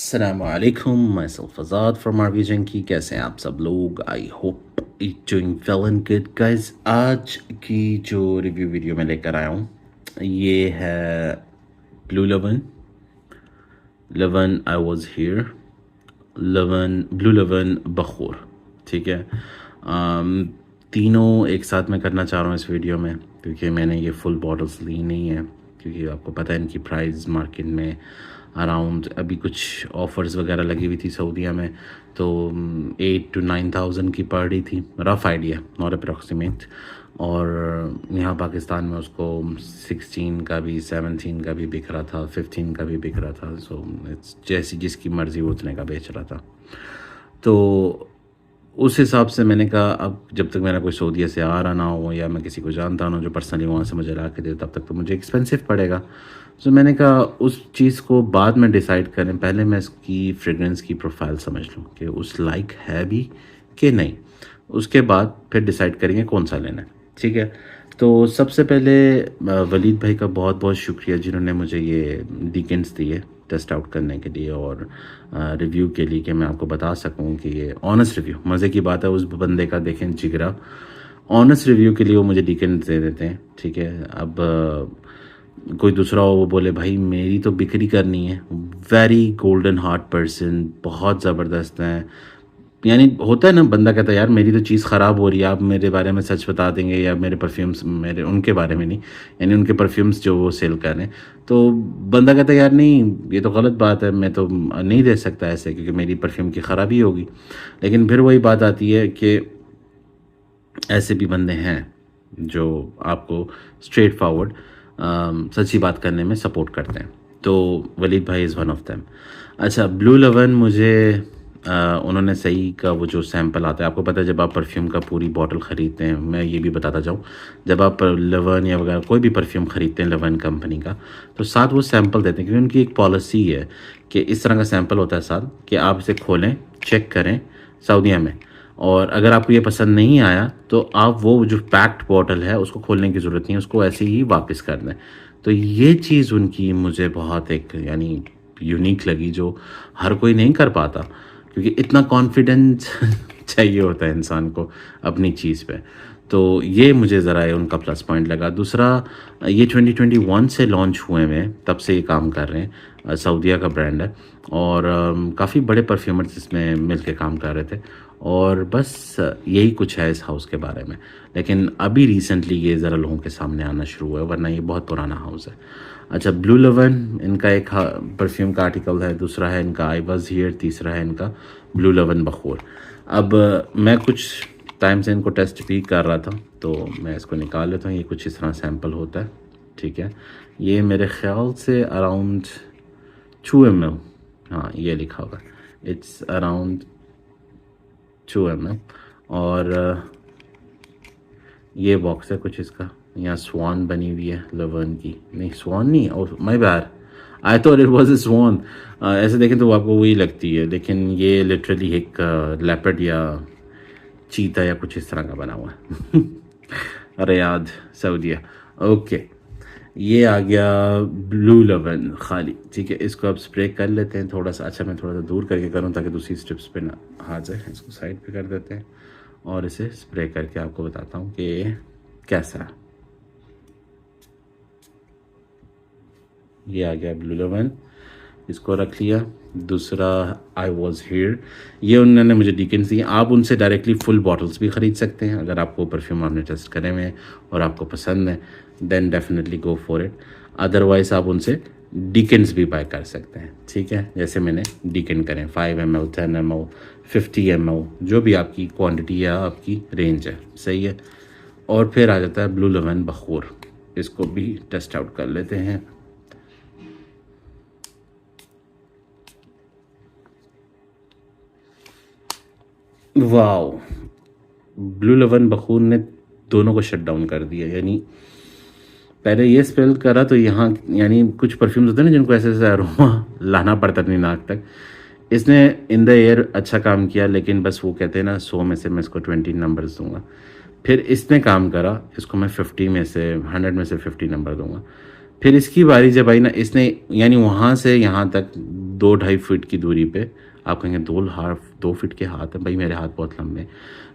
Assalamualaikum, myself Azad from RV Junkie। कैसे हैं आप सब लोग? I hope doing well and good guys. आज की जो रिव्यू वीडियो मैं लेकर आया हूँ ये है ब्लू लेवन। लेवन आई वॉज हियर, लेवन ब्लू लेवन बखूर। ठीक है, तीनों एक साथ मैं करना चाह रहा हूँ इस वीडियो में क्योंकि मैंने ये फुल बॉटल्स ली नहीं है, क्योंकि आपको पता है इनकी प्राइस मार्केट में अराउंड अभी कुछ ऑफ़र्स वगैरह लगी हुई थी सऊदीया में, तो 8 to 9,000 की पर डे थी। Rough idea, not approximate. और यहाँ पाकिस्तान में उसको 16 का भी, 17 का भी बिक रहा था, 15 का भी बिक रहा था। सो जैसी जिसकी मर्ज़ी उतने का बेच रहा था। तो उस हिसाब से मैंने कहा अब जब तक मेरा कोई सऊदीया से आ रहा ना हो या मैं किसी को जानता ना हो जो पर्सनली वहाँ से मुझे ला के दे, तब तक तो मुझे एक्सपेंसिव पड़ेगा। तो मैंने कहा उस चीज़ को बाद में डिसाइड करें, पहले मैं इसकी फ्रेगरेंस की प्रोफाइल समझ लूँ कि उस लाइक है भी कि नहीं, उसके बाद फिर डिसाइड करेंगे कौन सा लेना है। ठीक है, तो सबसे पहले वलीद भाई का बहुत बहुत शुक्रिया जिन्होंने मुझे ये डीकेंस दिए टेस्ट आउट करने के लिए और रिव्यू के लिए, कि मैं आपको बता सकूं कि ये ऑनेस्ट रिव्यू। मज़े की बात है उस बंदे का, देखें जिगरा, ऑनेस्ट रिव्यू के लिए वो मुझे डीकेंस दे देते हैं। ठीक है, अब कोई दूसरा हो वो बोले भाई मेरी तो बिक्री करनी है। वेरी गोल्डन हार्ट पर्सन, बहुत ज़बरदस्त हैं। यानी होता है ना, बंदा कहता है यार मेरी तो चीज़ ख़राब हो रही है, आप मेरे बारे में सच बता देंगे, या मेरे परफ्यूम्स, मेरे उनके बारे में नहीं, यानी उनके परफ्यूम्स जो वो सेल कर रहे हैं, तो बंदा कहता है यार नहीं ये तो गलत बात है, मैं तो नहीं दे सकता ऐसे क्योंकि मेरी परफ्यूम की ख़राबी होगी। लेकिन फिर वही बात आती है कि ऐसे भी बंदे हैं जो आपको स्ट्रेट फॉरवर्ड सच्ची बात करने में सपोर्ट करते हैं, तो वलीद भाई इज़ वन ऑफ देम। अच्छा, ब्लू लेवन मुझे उन्होंने सही का वो जो सैंपल आता है, आपको पता है जब आप परफ्यूम का पूरी बॉटल ख़रीदते हैं, मैं ये भी बताता जाऊँ, जब आप लेवन या वगैरह कोई भी परफ्यूम ख़रीदते हैं लेवन कंपनी का, तो साथ वो सैंपल देते हैं, क्योंकि उनकी एक पॉलिसी है कि इस तरह का सैंपल होता है साथ, कि आप इसे खोलें, चेक करें सऊदीया में, और अगर आपको ये पसंद नहीं आया तो आप वो जो पैक्ड बॉटल है उसको खोलने की ज़रूरत नहीं है, उसको ऐसे ही वापस कर दें। तो ये चीज़ उनकी मुझे बहुत एक यानी यूनिक लगी, जो हर कोई नहीं कर पाता, क्योंकि इतना कॉन्फिडेंस चाहिए होता है इंसान को अपनी चीज़ पे। तो ये मुझे ज़रा उनका प्लस पॉइंट लगा। दूसरा, ये 2021 से लॉन्च हुए हैं, तब से ये काम कर रहे हैं, सऊदीया का ब्रांड है, और काफ़ी बड़े परफ्यूमर्स इसमें मिल के काम कर रहे थे, और बस यही कुछ है इस हाउस के बारे में। लेकिन अभी रिसेंटली ये ज़रा लोगों के सामने आना शुरू हुआ है, वरना ये बहुत पुराना हाउस है। अच्छा, ब्लू लेवन इनका एक परफ्यूम का आर्टिकल है, दूसरा है इनका आई वॉज हियर, तीसरा है इनका ब्लू लेवन बखूर। अब मैं कुछ टाइम से इनको टेस्ट भी कर रहा था, तो मैं इसको निकाल लेता हूँ। ये कुछ इस तरह सैंपल होता है। ठीक है, ये मेरे ख्याल से अराउंड 2 ml, हाँ ये लिखा होगा, इट्स अराउंड 2 ml। और ये बॉक्स है कुछ इसका, यहाँ स्वान बनी हुई है लेवन की, नहीं स्वान नहीं, और my bad, I thought it was a swan. ऐसे देखें तो आपको वही लगती है, लेकिन ये लिटरली एक लेपर्ड या चीता या कुछ इस तरह का बना हुआ है। अरे याद सऊदीया। ओके, ये आ गया ब्लू लेवन खाली। ठीक है, इसको अब स्प्रे कर लेते हैं थोड़ा सा। अच्छा, मैं थोड़ा सा दूर करके करूँ ताकि दूसरी स्ट्रिप्स पे ना हाथ जाए। इसको साइड पे कर देते हैं और इसे स्प्रे करके आपको बताता हूँ कि कैसा। ये आ गया ब्लू लेवन, इसको रख लिया। दूसरा आई वॉज हियर, ये उन्होंने मुझे डीकेंस दिए। आप उनसे डायरेक्टली फुल बॉटल्स भी ख़रीद सकते हैं, अगर आपको परफ्यूम आपने टेस्ट करे हुए हैं और आपको पसंद है then definitely go for it. Otherwise आप उनसे डीकेंस भी बाय कर सकते हैं। ठीक है, जैसे मैंने डीकेन करें 5 ml, 10 ml, 50 ml, जो भी आपकी क्वांटिटी या आपकी रेंज है, सही है। और फिर आ जाता है ब्लू लेवन बखूर, इसको भी टेस्ट आउट कर लेते हैं। वाओ, ब्लू लेवन बखूर ने दोनों को शट डाउन कर दिया। यानी पहले ये स्पेल करा तो यहाँ, यानी कुछ परफ्यूम्स होते हैं ना जिनको ऐसे ऐसे अरोमा लाना पड़ता अपनी नाक तक, इसने इन द एयर अच्छा काम किया। लेकिन बस वो कहते हैं ना 100 में से मैं इसको 20 नंबर्स दूंगा। फिर इसने काम करा, इसको मैं 50 में से 100 में से 50 नंबर दूंगा। फिर इसकी बारी जब आई ना, इसने यानी वहाँ से यहाँ तक 2-2.5 फीट की दूरी पे, आप कहेंगे 2 फीट के हाथ हैं, भाई मेरे हाथ बहुत लंबे हैं।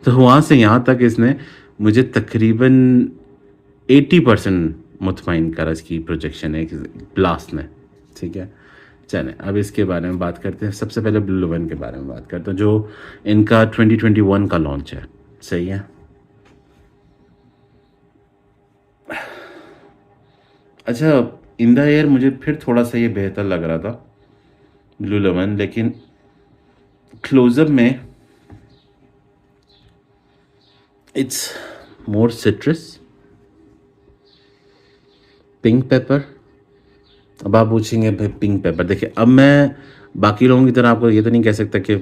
तो वहाँ से यहाँ तक इसने मुझे तकरीबन 80% मुतमईन करा इसकी प्रोजेक्शन है ब्लास्ट ने, ठीक है। चलें अब इसके बारे में बात करते हैं। सबसे पहले ब्लू लेवन के बारे में बात करते हैं, जो इनका 2021 का लॉन्च है, सही है। अच्छा, इन द एयर मुझे फिर थोड़ा सा ये बेहतर लग रहा था ब्लू लेवन, लेकिन क्लोजअप में it's more citrus, pink paper. अब आप पूछेंगे भाई पिंक पेपर, देखिए अब मैं बाकी लोगों की तरह आपको ये तो नहीं कह सकता कि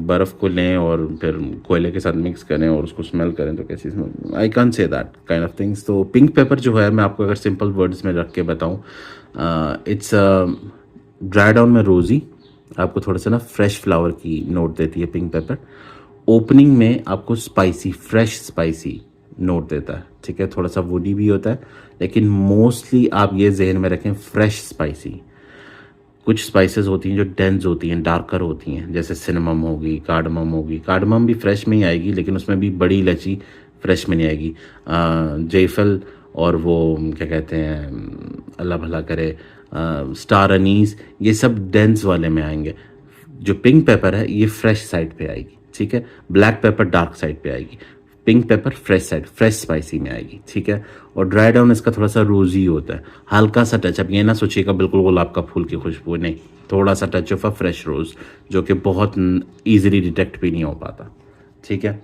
बर्फ़ को लें और फिर कोयले के साथ मिक्स करें और उसको स्मेल करें, तो कैसी smell, I can't say that kind of things. तो पिंक पेपर जो है, मैं आपको अगर सिंपल वर्ड्स में रख के बताऊं, इट्स ड्राई डाउन में रोज़ी, आपको थोड़ा सा ना फ्रेश फ्लावर की नोट देती है पिंक पेपर। ओपनिंग में आपको स्पाइसी, फ्रेश स्पाइसी नोट देता है, ठीक है। थोड़ा सा वुडी भी होता है, लेकिन मोस्टली आप ये जहन में रखें फ्रेश स्पाइसी। कुछ स्पाइसेस होती हैं जो डेंस होती हैं, डार्कर होती हैं, जैसे सिनेमम होगी, कार्डमम होगी। कार्डमम भी फ्रेश में ही आएगी, लेकिन उसमें भी बड़ी इलायची फ्रेश में नहीं आएगी। जायफल और वो क्या कहते हैं, अल्लाह भला करे, स्टार अनीस, ये सब डेंस वाले में आएंगे। जो पिंक पेपर है ये फ्रेश साइड पे आएगी, ठीक है। ब्लैक पेपर डार्क साइड पे आएगी, pink paper fresh side, fresh spicy में आएगी, ठीक है। और ड्राई डाउन इसका थोड़ा सा रोजी होता है, हल्का सा टच। अब ये ना सोचिएगा बिल्कुल गुलाब का फूल की खुशबू, नहीं, थोड़ा सा टच ऑफ अ फ्रेश रोज़, जो कि बहुत ईजिली डिटेक्ट भी नहीं हो पाता, ठीक है।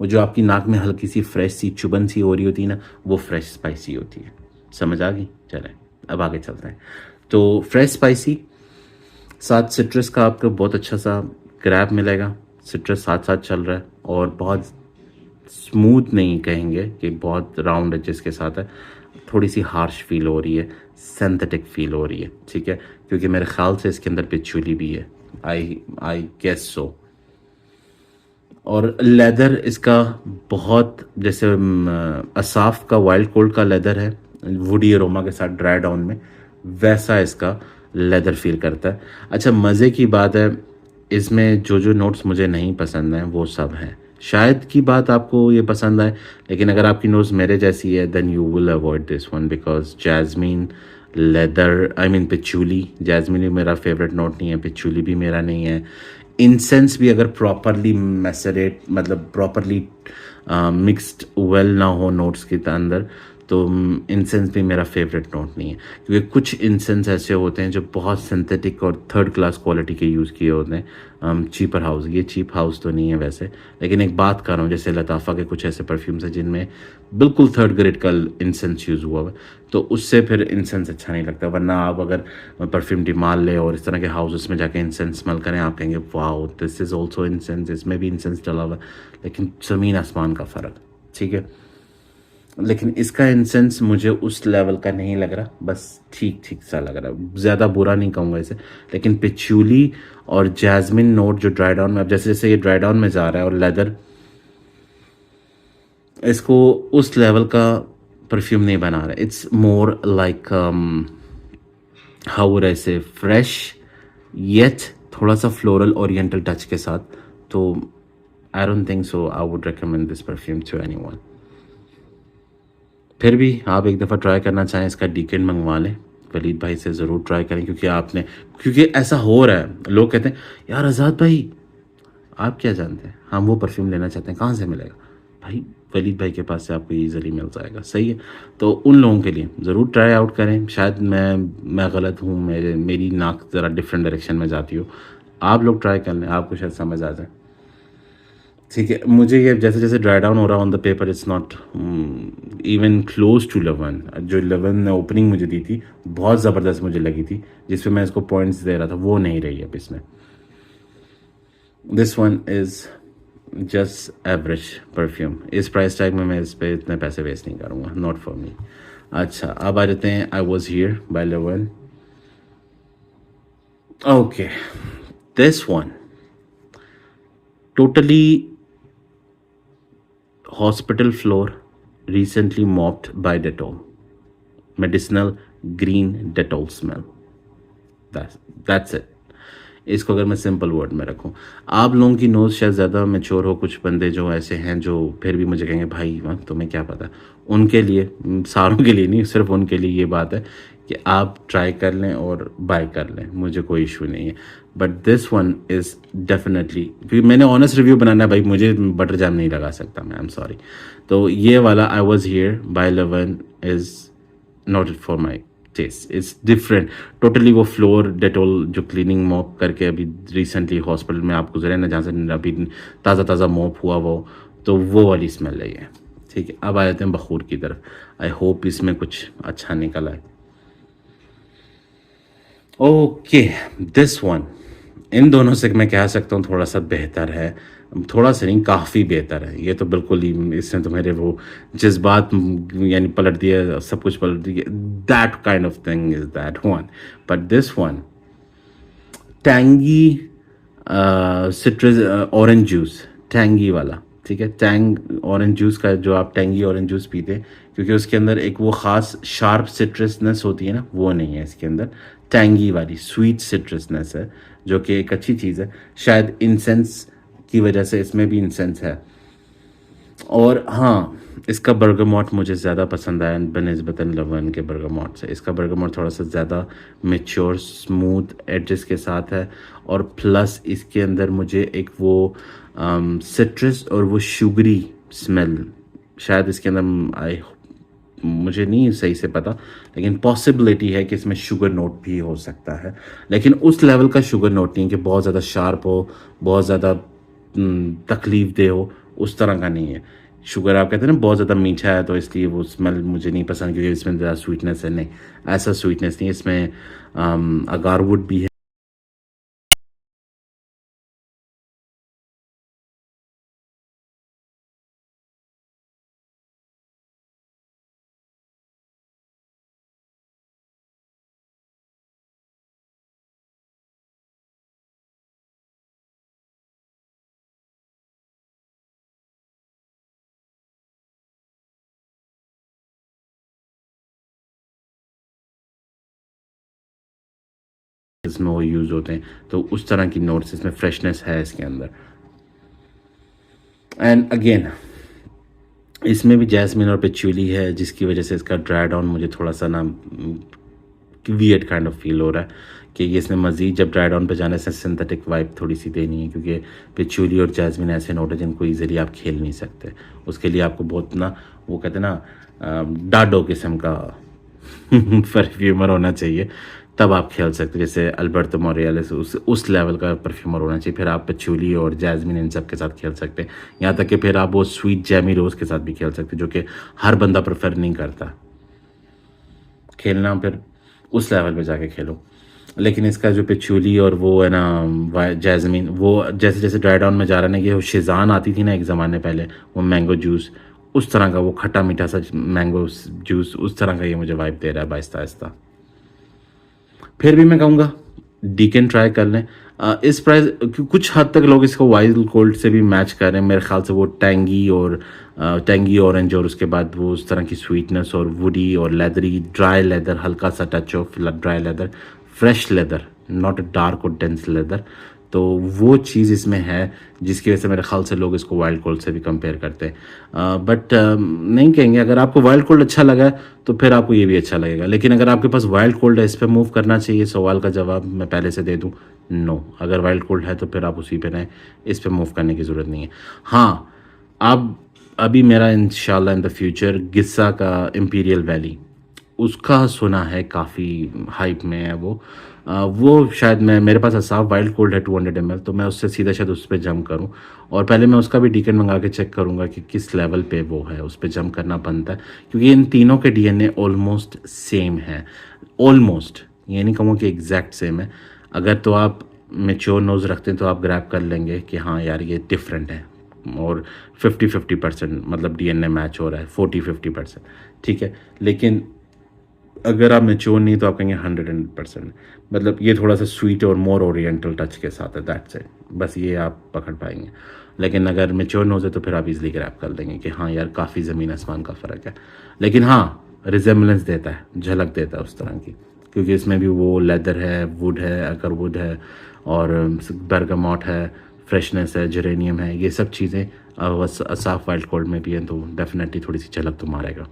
वो जो आपकी नाक में हल्की सी फ्रेश सी चुभन सी हो रही होती है ना, वो फ्रेश स्पाइसी होती है। समझ आ गई? चलें अब आगे चलते हैं। तो फ्रेश स्पाइसी, साथ सिट्रस का आपको बहुत अच्छा सा ग्रैब मिलेगा, सिट्रस साथ साथ चल रहा है, और बहुत स्मूथ नहीं कहेंगे कि बहुत राउंड एजेस के साथ है, थोड़ी सी हार्श फील हो रही है, सिंथेटिक फील हो रही है, ठीक है। क्योंकि मेरे ख्याल से इसके अंदर पिचुली भी है, आई गेस सो। और लेदर इसका बहुत जैसे असाफ का वाइल्ड कोल्ड का लेदर है, वुडी अरोमा के साथ ड्राई डाउन में, वैसा इसका लेदर फील करता है। अच्छा, मज़े की बात है, इसमें जो जो नोट्स मुझे नहीं पसंद हैं वो सब हैं। शायद की बात आपको ये पसंद आए, लेकिन अगर आपकी नोट्स मेरे जैसी है then you will avoid this one, because jasmine, leather, I mean patchouli, jasmine भी मेरा फेवरेट नोट नहीं है, पिचूली भी मेरा नहीं है। इंसेंस भी अगर प्रॉपरली मैसरेट, मतलब प्रॉपरली मिक्सड वेल ना हो नोट्स के अंदर, तो इंसेंस भी मेरा फेवरेट नोट नहीं है। क्योंकि कुछ इंसेंस ऐसे होते हैं जो बहुत सिंथेटिक और थर्ड क्लास क्वालिटी के यूज़ किए होते हैं, चीपर हाउस। ये चीप हाउस तो नहीं है वैसे, लेकिन एक बात कर रहा हूँ, जैसे लताफ़ा के कुछ ऐसे परफ्यूम्स हैं जिनमें बिल्कुल थर्ड ग्रेड का इंसेंस यूज़ हुआ है, तो उससे फिर इंसेंस अच्छा नहीं लगता। वरना आप अगर परफ्यूम डिमाल ले और इस तरह के हाउसेस में जाके इंसेंस स्मेल करें, आप कहेंगे wow this is also incense, इसमें भी इंसेंस डला हुआ है, लेकिन ज़मीन आसमान का फ़र्क, ठीक है। लेकिन इसका इंसेंस मुझे उस लेवल का नहीं लग रहा, बस ठीक ठीक सा लग रहा है, ज़्यादा बुरा नहीं कहूँगा इसे। लेकिन पिचूली और जैस्मिन नोट जो ड्राई डाउन में, अब जैसे जैसे ये ड्राई डाउन में जा रहा है, और लेदर इसको उस लेवल का परफ्यूम नहीं बना रहा है। It's more like how would I से, फ्रेश येट थोड़ा सा फ्लोरल ओरिएंटल टच के साथ। तो I don't think so I would recommend this perfume to anyone. फिर भी आप एक दफ़ा ट्राई करना चाहें, इसका डीकेन मंगवा लें, वलीद भाई से ज़रूर ट्राई करें, क्योंकि ऐसा हो रहा है, लोग कहते हैं यार आज़ाद भाई आप क्या जानते हैं, हम वो परफ्यूम लेना चाहते हैं, कहाँ से मिलेगा? भाई वलीद भाई के पास से आपको ईज़िली मिल जाएगा, सही है। तो उन लोगों के लिए ज़रूर ट्राई आउट करें। शायद मैं गलत हूँ, मेरी नाक ज़रा डिफरेंट डायरेक्शन में जाती हो, आप लोग ट्राई कर लें, आपको शायद समझ आ जाए, ठीक है। मुझे ये जैसे जैसे ड्राई डाउन हो रहा on the paper, it's not even close to 11। जो 11 ने ओपनिंग मुझे दी थी बहुत ज़बरदस्त मुझे लगी थी, जिस पे मैं इसको पॉइंट्स दे रहा था, वो नहीं रही अब इसमें। This one is just average perfume. इस प्राइस टैग में मैं इस पर इतने पैसे वेस्ट नहीं करूँगा, नॉट फॉर मी। अच्छा, अब आ जाते हैं आई was here by 11। Okay, this one totally hospital floor, recently mopped by Dettol, medicinal green Dettol smell, that's it. इसको अगर मैं सिंपल वर्ड में रखूं, आप लोगों की नोज़ शायद ज़्यादा मैच्योर हो, कुछ बंदे जो ऐसे हैं जो फिर भी मुझे कहेंगे भाई वह तुम्हें क्या पता, उनके लिए, सारों के लिए नहीं, सिर्फ उनके लिए ये बात है कि आप ट्राई कर लें और बाय कर लें, मुझे कोई इशू नहीं है। But this one is definitely, क्योंकि मैंने ऑनेस्ट रिव्यू बनाना है भाई, मुझे बटर जैम नहीं लगा सकता मैं, आई एम सॉरी। तो ये वाला I was here by 11 is not for my taste, it's different totally. वो फ्लोर डेटोल जो क्लीनिंग मॉप करके अभी रिसेंटली हॉस्पिटल में आप गुजरे ना, जहाँ से अभी ताज़ा ताज़ा मॉप हुआ तो वो वाली स्मेल है ये। ठीक है, अब आ जाते हैं बखूर की तरफ। आई होप इसमें कुछ अच्छा निकल आए। ओके, दिस वन, इन दोनों से मैं कह सकता हूँ थोड़ा सा बेहतर है, थोड़ा सा नहीं काफ़ी बेहतर है। ये तो बिल्कुल ही, इसने तो मेरे वो जज्बात यानी पलट दिया, सब कुछ पलट दिया, that kind of thing is that one. But this one tangy citrus orange juice, tangy वाला, ठीक है, टैंग ऑरेंज जूस का, जो आप टैंगी ऑरेंज जूस पीते हैं, क्योंकि उसके अंदर एक वो ख़ास शार्प सिट्रसनेस होती है ना, वो नहीं है इसके अंदर। टैंगी वाली स्वीट सिट्रसनेस है, जो कि एक अच्छी चीज़ है। शायद इंसेंस की वजह से इसमें भी इंसेंस है। और हाँ, इसका बर्गामॉट मुझे ज़्यादा पसंद आया बनिस्बतन लवन के बर्गामॉट से। इसका बर्गामॉट थोड़ा सा ज़्यादा मैच्योर स्मूथ एडजस के साथ है, और प्लस इसके अंदर मुझे एक वो सिट्रस और वो शुगरी स्मेल, शायद इसके अंदर मुझे नहीं सही से पता, लेकिन पॉसिबिलिटी है कि इसमें शुगर नोट भी हो सकता है, लेकिन उस लेवल का शुगर नोट नहीं कि बहुत ज़्यादा शार्प हो, बहुत ज़्यादा तकलीफ दे हो, उस तरह का नहीं है। शुगर आप कहते हैं ना बहुत ज़्यादा मीठा है तो इसलिए वो स्मेल मुझे नहीं पसंद, क्योंकि इसमें ज़्यादा स्वीटनेस है, नहीं, ऐसा स्वीटनेस नहीं है इसमें। अगारवुड भी है। इसमें वो यूज़ होते हैं, तो उस तरह की नोट्स, इसमें फ्रेशनेस है इसके अंदर। एंड अगेन इसमें भी जैस्मिन और पेचुली है, जिसकी वजह से इसका ड्राई डाउन मुझे थोड़ा सा ना वियर्ड काइंड ऑफ फील हो रहा है कि ये इसने मज़ीद जब ड्राई डाउन पे जाने से सिंथेटिक वाइब थोड़ी सी देनी है, क्योंकि पेचुली और जैस्मिन ऐसे नोट है जिनको ईजिली आप खेल नहीं सकते। उसके लिए आपको बहुत ना, वो कहते हैं ना, डाडो किस्म का परफ्यूमर होना चाहिए, तब आप खेल सकते। जैसे अल्बर्टो मोरियलिस उस लेवल का परफ्यूमर होना चाहिए, फिर आप पेचुली और जैस्मिन इन सब के साथ खेल सकते हैं। यहाँ तक कि फिर आप वो स्वीट जैमी रोज़ के साथ भी खेल सकते हैं, जो कि हर बंदा प्रेफर नहीं करता खेलना, फिर उस लेवल पे जाके खेलो। लेकिन इसका जो पेचुली और वो है ना जैस्मिन, वो जैसे जैसे ड्राई डाउन में जा रहा है ना, कि वो शेज़ान आती थी ना एक ज़माने पहले, वो मैंगो जूस, उस तरह का वो खट्टा मीठा सा मैंगो जूस, उस तरह का ये मुझे वाइब दे रहा है आहिस्ता आहिस्ता। फिर भी मैं कहूँगा डीकेन ट्राई कर लें। इस प्राइस कुछ हद तक लोग इसको वाइल्ड कोल्ड से भी मैच कर रहे हैं मेरे ख्याल से। वो टैंगी ऑरेंज और उसके बाद वो उस तरह की स्वीटनेस और वुडी और लेदरी, ड्राई लेदर, हल्का सा touch of dry leather, fresh leather, not dark और डेंस लेदर। तो वो चीज़ इसमें है जिसकी वजह से मेरे ख्याल से लोग इसको वाइल्ड कोल्ड से भी कंपेयर करते हैं। बट नहीं कहेंगे, अगर आपको वाइल्ड कोल्ड अच्छा लगा है तो फिर आपको ये भी अच्छा लगेगा। लेकिन अगर आपके पास वाइल्ड कोल्ड है, इस पर मूव करना चाहिए, सवाल का जवाब मैं पहले से दे दूँ, नो। अगर वाइल्ड कोल्ड है तो फिर आप उसी पे रहें, इस पर मूव करने की ज़रूरत नहीं है। हाँ, अब अभी मेरा इंशाल्लाह इन द फ्यूचर गिस्सा का इम्पीरियल वैली, उसका सुना है काफ़ी हाइप में है वो शायद मेरे पास असाफ वाइल्ड कोल्ड है 200 ml, तो मैं उससे सीधा शायद उस पर जंप करूं। और पहले मैं उसका भी डीकेन मंगा के चेक करूंगा कि किस लेवल पे वो है, उस पर जंप करना बनता है, क्योंकि इन तीनों के डीएनए ऑलमोस्ट सेम है। ऑलमोस्ट, ये नहीं कहूँगा कि एग्जैक्ट सेम है। अगर तो आप मेच्योर नोज़ रखते हैं तो आप ग्रैब कर लेंगे कि हाँ यार ये डिफरेंट है, और 50-50% मतलब डीएनए मैच हो रहा है, 40-50%, ठीक है। लेकिन अगर आप मेच्योर नहीं तो आप कहेंगे 100%, मतलब ये थोड़ा सा स्वीट और मोर ओरिएंटल टच के साथ है, दैट्स इट, बस ये आप पकड़ पाएंगे। लेकिन अगर मेच्योर नोज है तो फिर आप इजीली ग्रैब कर लेंगे कि हाँ यार काफ़ी ज़मीन आसमान का फ़र्क है। लेकिन हाँ, रिजेम्बलेंस देता है, झलक देता है उस तरह की, क्योंकि इसमें भी वो लेदर है, वुड है, अगर वुड है और बर्गामॉट है, फ्रेशनेस है, जेरेनियम है, ये सब चीज़ें असाफ वाइल्ड गोल्ड में भी हैं, तो डेफिनेटली थोड़ी सी झलक तो मारेगा।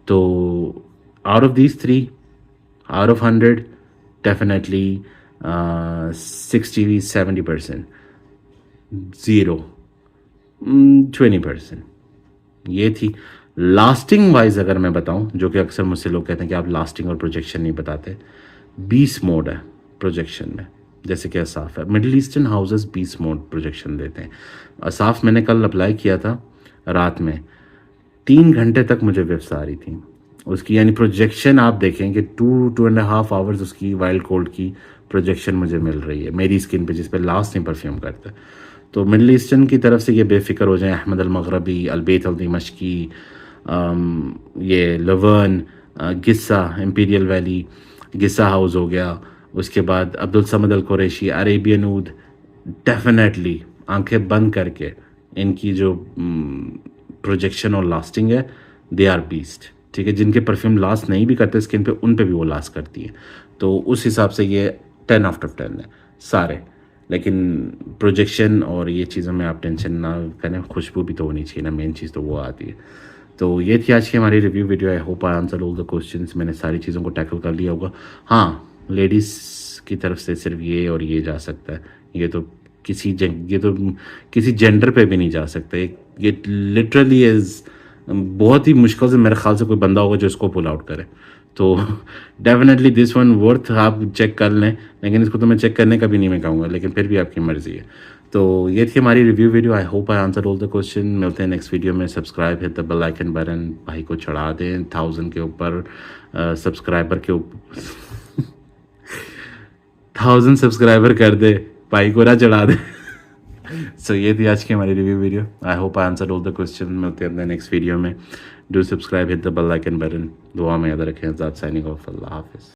तो out of these three, out of 100 definitely 60-70%, 20% ये थी। लास्टिंग वाइज अगर मैं बताऊं, जो कि अक्सर मुझसे लोग कहते हैं कि आप लास्टिंग और प्रोजेक्शन नहीं बताते, 20 मोड है प्रोजेक्शन में, जैसे कि असाफ है। Middle eastern houses 20 mode projection देते हैं। असाफ मैंने कल अप्लाई किया था रात में, 3 घंटे तक मुझे वेव्स आ रही थी उसकी, यानी प्रोजेक्शन आप देखें कि 2.5 आवर्स उसकी वाइल्ड कोल्ड की प्रोजेक्शन मुझे मिल रही है मेरी स्किन पे, जिस पे लास्ट नहीं परफ्यूम करता। तो मिडल ईस्टर्न की तरफ से ये बेफिक्र हो जाए, अहमद अल मगरबी, अलबैत अल दिमश्की, ये लवर्न, गिस्सा, इंपीरियल वैली, गिस्सा हाउस हो गया, उसके बाद अब्दुल समद अल कुरैशी, अरेबियन ऊद, डेफिनेटली आंखें बंद करके इनकी जो प्रोजेक्शन और लास्टिंग है, दे आर बीस्ट। ठीक है, जिनके परफ्यूम लास्ट नहीं भी करते स्किन पे, उन पे भी वो लास्ट करती है। तो उस हिसाब से ये 10 आउट ऑफ 10 है सारे। लेकिन प्रोजेक्शन और ये चीज़ों में आप टेंशन ना करें, खुशबू भी तो होनी चाहिए ना, मेन चीज़ तो वो आती है। तो ये थी आज की हमारी review video. I hope I answer all the questions. मैंने सारी चीज़ों को टैकल कर लिया होगा। हाँ, लेडीज़ की तरफ से सिर्फ ये और ये जा सकता है, ये तो किसी जेंडर पे भी नहीं जा सकता। ये लिटरली इज़ बहुत ही मुश्किल से मेरे ख्याल से कोई बंदा होगा जो इसको पुल आउट करे। तो डेफिनेटली दिस वन वर्थ आप चेक कर लें, लेकिन इसको तो मैं चेक करने का भी नहीं मैं कहूँगा, लेकिन फिर भी आपकी मर्ज़ी है। तो ये थी हमारी review video. I hope I answer all the question. मिलते हैं नेक्स्ट वीडियो में। Subscribe hit the bell icon button, भाई को चढ़ा दें 1000 के ऊपर सब्सक्राइबर के ऊपर 1000 सब्सक्राइबर कर दे, भाई को ना चढ़ा दे। सो ये थी आज की हमारी review video. I hope I answer all the question. मिलते हैं अपने नेक्स्ट वीडियो में। Do subscribe hit the bell icon button. दुआ में याद रखें। Signing off. अल्लाह हाफिज़।